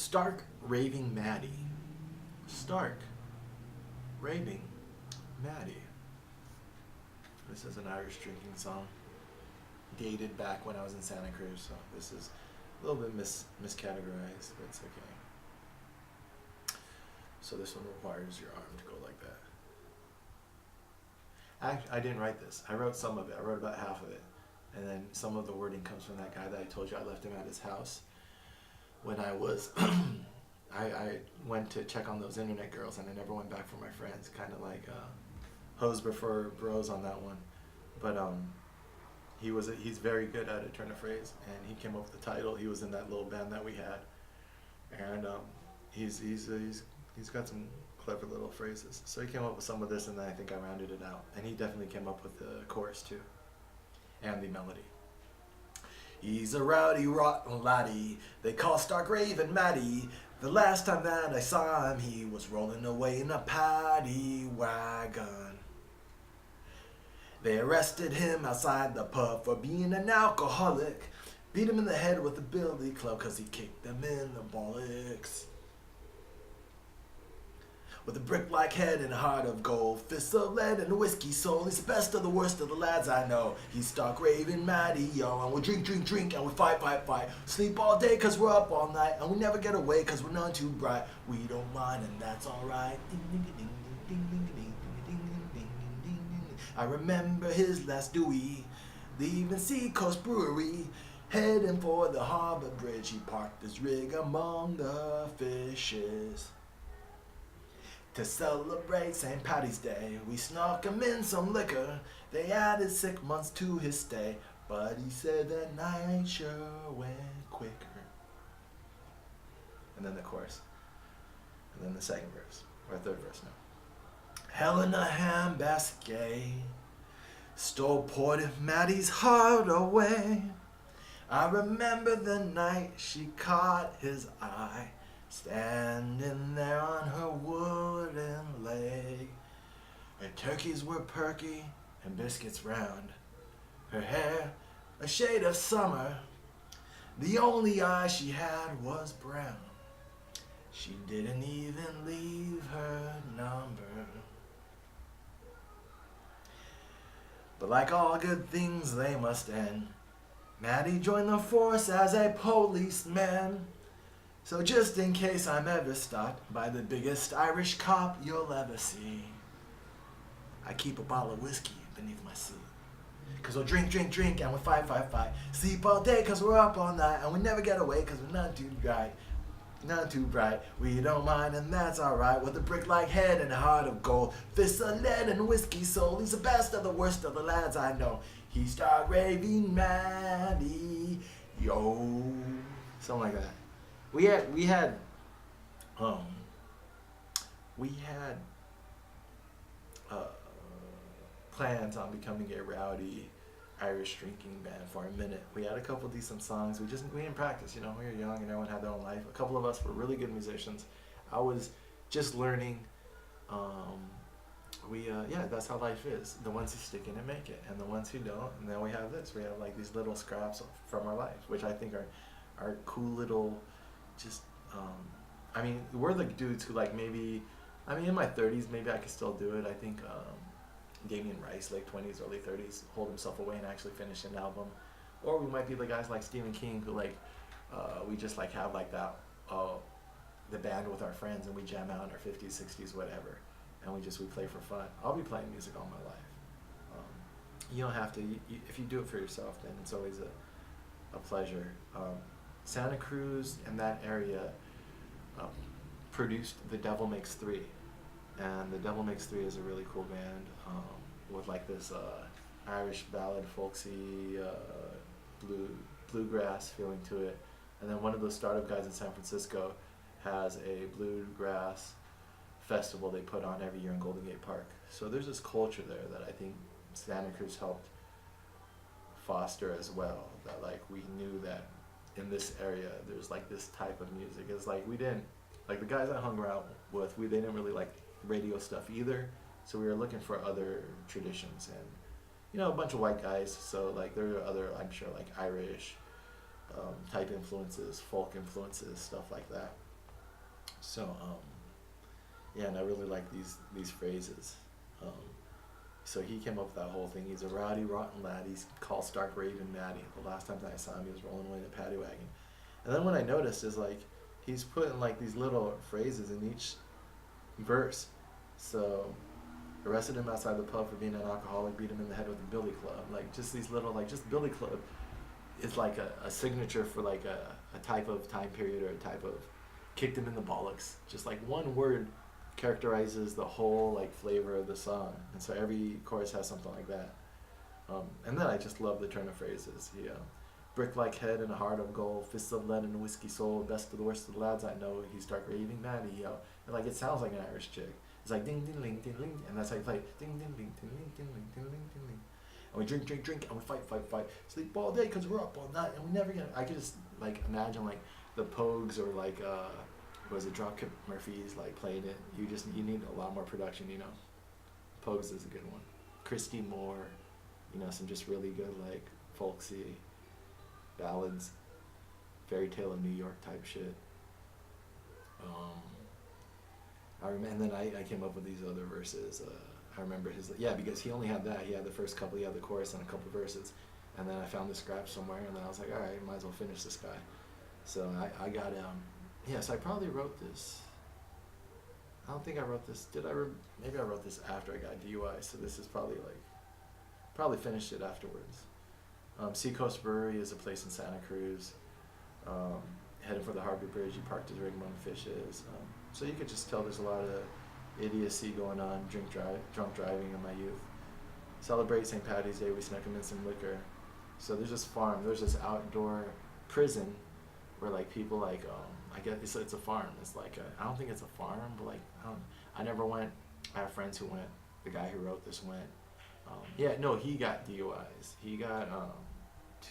Stark Raving Maddie. Stark Raving Maddie. This is an Irish drinking song. Dated back when I was in Santa Cruz, so this is a little bit miscategorized, but it's okay. So this one requires your arm to go like that. I didn't write this. I wrote some of it. I wrote about half of it. And then some of the wording comes from that guy that I told you I left him at his house when I was, I went to check on those internet girls and I never went back for my friends. Kind of like hoes before bros on that one. But he's very good at a turn of phrase, and he came up with the title. He was in that little band that we had. And he's got some clever little phrases. So he came up with some of this, and then I think I rounded it out. And he definitely came up with the chorus too, and the melody. He's a rowdy, rotten laddie. They call Stark Raven Maddie. The last time that I saw him, he was rolling away in a paddy wagon. They arrested him outside the pub for being an alcoholic. Beat him in the head with a billy club cause he kicked them in the bollocks. With a brick-like head and a heart of gold, fists of lead and a whiskey soul. He's the best of the worst of the lads I know. He's Stark Raving Maddie, yo. And we drink, drink, drink, and we fight, fight, fight. Sleep all day cause we're up all night. And we never get away cause we're none too bright. We don't mind and that's alright. Ding, ding, ding, ding, ding, ding, ding, ding, ding, ding, ding, ding. I remember his last Dewey, leaving Seacoast Brewery. Heading for the harbor bridge, he parked his rig among the fishes. To celebrate St. Paddy's Day, we snuck him in some liquor. They added 6 months to his stay, but he said that night sure went quicker. And then the chorus. And then the second verse, or third verse now. Helena Hambasque stole poor Maddie's heart away. I remember the night she caught his eye, standing there on her wooden leg. Her turkeys were perky and biscuits round. Her hair a shade of summer. The only eye she had was brown. She didn't even leave her number. But like all good things, they must end. Maddie joined the force as a policeman. So just in case I'm ever stopped by the biggest Irish cop you'll ever see, I keep a bottle of whiskey beneath my seat. Cause we'll drink, drink, drink, and we fight, fight, fight. Sleep all day cause we're up all night, and we never get away cause we're not too dry. Not too bright, we don't mind and that's alright. With a brick-like head and a heart of gold, fists of lead and a whiskey soul. He's the best of the worst of the lads I know. He Stark Raving Maddie, yo. Something like that. We had plans on becoming a rowdy Irish drinking band for a minute. We had a couple decent songs. We didn't practice, you know. We were young and everyone had their own life. A couple of us were really good musicians. I was just learning. That's how life is. The ones who stick in it make it, and the ones who don't. And then we have this. We have like these little scraps from our life, which I think are cool little. Just we're the dudes who like maybe. In my 30s, maybe I could still do it. I think. Damien Rice, late 20s, early 30s, hold himself away and actually finish an album. Or we might be the guys like Stephen King who we just like have like that, the band with our friends and we jam out in our 50s, 60s, whatever. And we play for fun. I'll be playing music all my life. You don't have to, if you do it for yourself, then it's always a pleasure. Santa Cruz and that area produced The Devil Makes Three. And The Devil Makes Three is a really cool band with like this Irish ballad, folksy, bluegrass feeling to it. And then one of those startup guys in San Francisco has a bluegrass festival they put on every year in Golden Gate Park. So there's this culture there that I think Santa Cruz helped foster as well. That like we knew that in this area there's like this type of music. It's like we didn't, like the guys I hung around with, they didn't really like radio stuff either, so we were looking for other traditions and a bunch of white guys, so like there are other, I'm sure, like Irish type influences, folk influences, stuff like that. So yeah, and I really like these phrases. Um, so he came up with that whole thing. He's a rowdy, rotten lad. He's called Stark Raving Maddie. The last time that I saw him, he was rolling away in a paddy wagon. And then what I noticed is like he's putting like these little phrases in each verse. So arrested him outside the pub for being an alcoholic, beat him in the head with a billy club. Like just these little like just billy club is like a signature for like a type of time period or a type of kicked him in the bollocks. Just like one word characterizes the whole like flavor of the song, and so every chorus has something like that. And then I just love the turn of phrases. You know, brick like head and a heart of gold, fists of lead and a whiskey soul, best of the worst of the lads I know. He start raving Maddie, yo. And like it sounds like an Irish chick. It's like ding ding ling ding ling, and that's how you play it. Ding ding ling ding ling ding ling ding ling ding ling. And we drink, drink, drink, and we fight, fight, fight. Sleep all day because we're up all night, and we never get. I could just like imagine like the Pogues or like was it Dropkick Murphys like playing it. You need a lot more production, you know. Pogues is a good one. Christy Moore, you know, some just really good like folksy ballads, Fairy Tale of New York type shit. I remember, and then I came up with these other verses. I remember because he only had that. He had the first couple, he had the chorus and a couple verses, and then I found the scratch somewhere, and then I was like, all right, might as well finish this guy. So I got so I probably wrote this. I don't think I wrote this. Maybe I wrote this after I got DUI. So this is probably finished it afterwards. Seacoast Brewery is a place in Santa Cruz. Heading for the Harbor Bridge, you parked his rig among the fishes. So you could just tell there's a lot of idiocy going on, drunk driving in my youth. Celebrate St. Paddy's Day, we snuck him in some liquor. So there's this farm, there's this outdoor prison where like people like, I guess it's a farm. It's like, I don't think it's a farm, but like, I never went. I have friends who went. The guy who wrote this went. He got DUIs. He got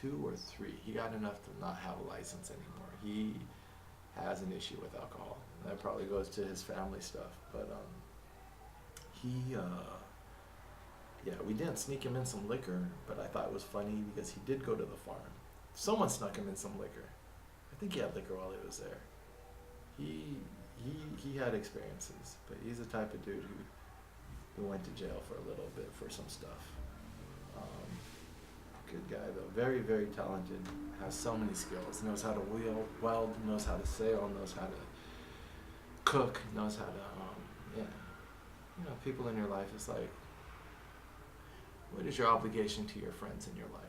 2 or 3. He got enough to not have a license anymore. He has an issue with alcohol. That probably goes to his family stuff. But we didn't sneak him in some liquor, but I thought it was funny because he did go to the farm. Someone snuck him in some liquor. I think he had liquor while he was there. He had experiences, but he's the type of dude who went to jail for a little bit for some stuff. Good guy though, very, very talented, has so many skills, knows how to weld, knows how to sail, knows how to cook, knows how to, you know, people in your life, is like, what is your obligation to your friends in your life?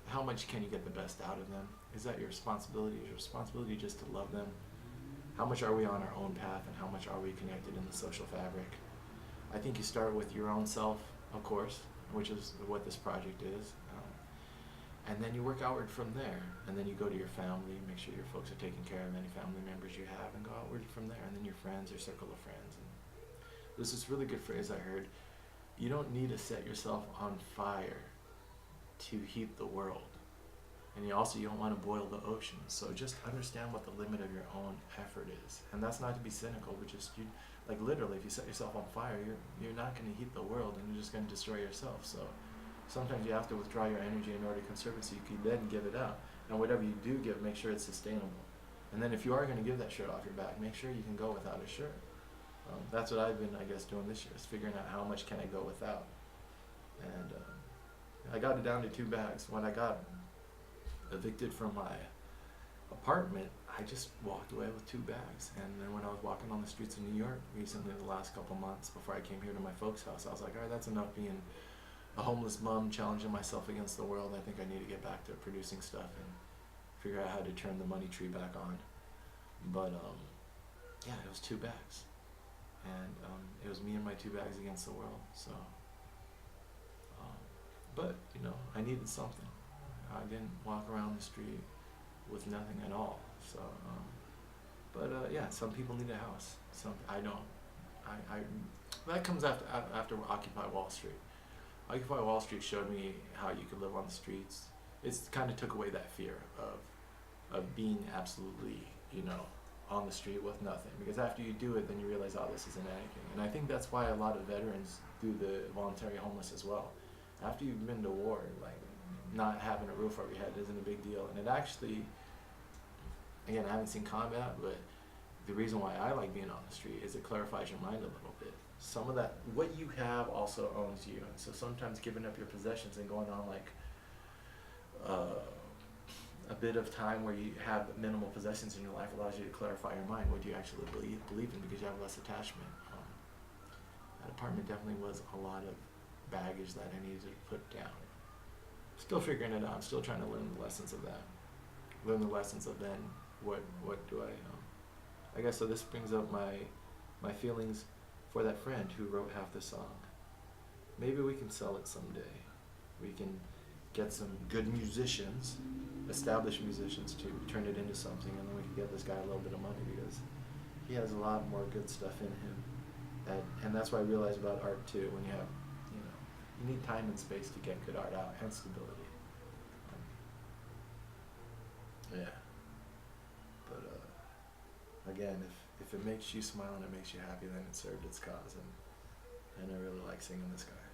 How much can you get the best out of them? Is that your responsibility? Is your responsibility just to love them? How much are we on our own path, and how much are we connected in the social fabric? I think you start with your own self, of course, which is what this project is. And then you work outward from there, and then you go to your family, make sure your folks are taking care of any family members you have, and go outward from there, and then your friends, your circle of friends. And there's this really good phrase I heard: you don't need to set yourself on fire to heat the world, and you don't want to boil the ocean. So just understand what the limit of your own effort is, and that's not to be cynical, but just like literally, if you set yourself on fire, you're not going to heat the world, and you're just going to destroy yourself. So sometimes you have to withdraw your energy in order to conserve it so you can then give it out. And whatever you do give, make sure it's sustainable. And then if you are going to give that shirt off your back, make sure you can go without a shirt. That's what I've been, I guess, doing this year, is figuring out how much can I go without. And I got it down to 2 bags. When I got evicted from my apartment, I just walked away with 2 bags. And then when I was walking on the streets of New York recently, the last couple months before I came here to my folks' house, I was like, all right, that's enough being a homeless bum challenging myself against the world. I think I need to get back to producing stuff and figure out how to turn the money tree back on. But it was 2 bags, and it was me and my 2 bags against the world. So but you know, I needed something. I didn't walk around the street with nothing at all. So some people need a house. I don't. That comes after Occupy Wall Street. Occupy Wall Street showed me how you could live on the streets. It's kind of took away that fear of being absolutely, you know, on the street with nothing. Because after you do it, then you realize, oh, this isn't anything. And I think that's why a lot of veterans do the voluntary homeless as well. After you've been to war, like, not having a roof over your head isn't a big deal. And it actually, again, I haven't seen combat, but the reason why I like being on the street is it clarifies your mind a little bit. Some of that, what you have also owns you. And so sometimes giving up your possessions and going on like a bit of time where you have minimal possessions in your life allows you to clarify your mind. What do you actually believe in, because you have less attachment. That apartment definitely was a lot of baggage that I needed to put down. Still figuring it out. I'm still trying to learn the lessons of that. Learn the lessons of then what do I guess so this brings up my feelings for that friend who wrote half the song. Maybe we can sell it someday. We can get some good musicians, established musicians, to turn it into something, and then we can get this guy a little bit of money, because he has a lot more good stuff in him. And that's what I realize about art too. When you have, you need time and space to get good art out, and stability. Yeah. But again, if it makes you smile and it makes you happy, then it served its cause. And I really like singing this guy.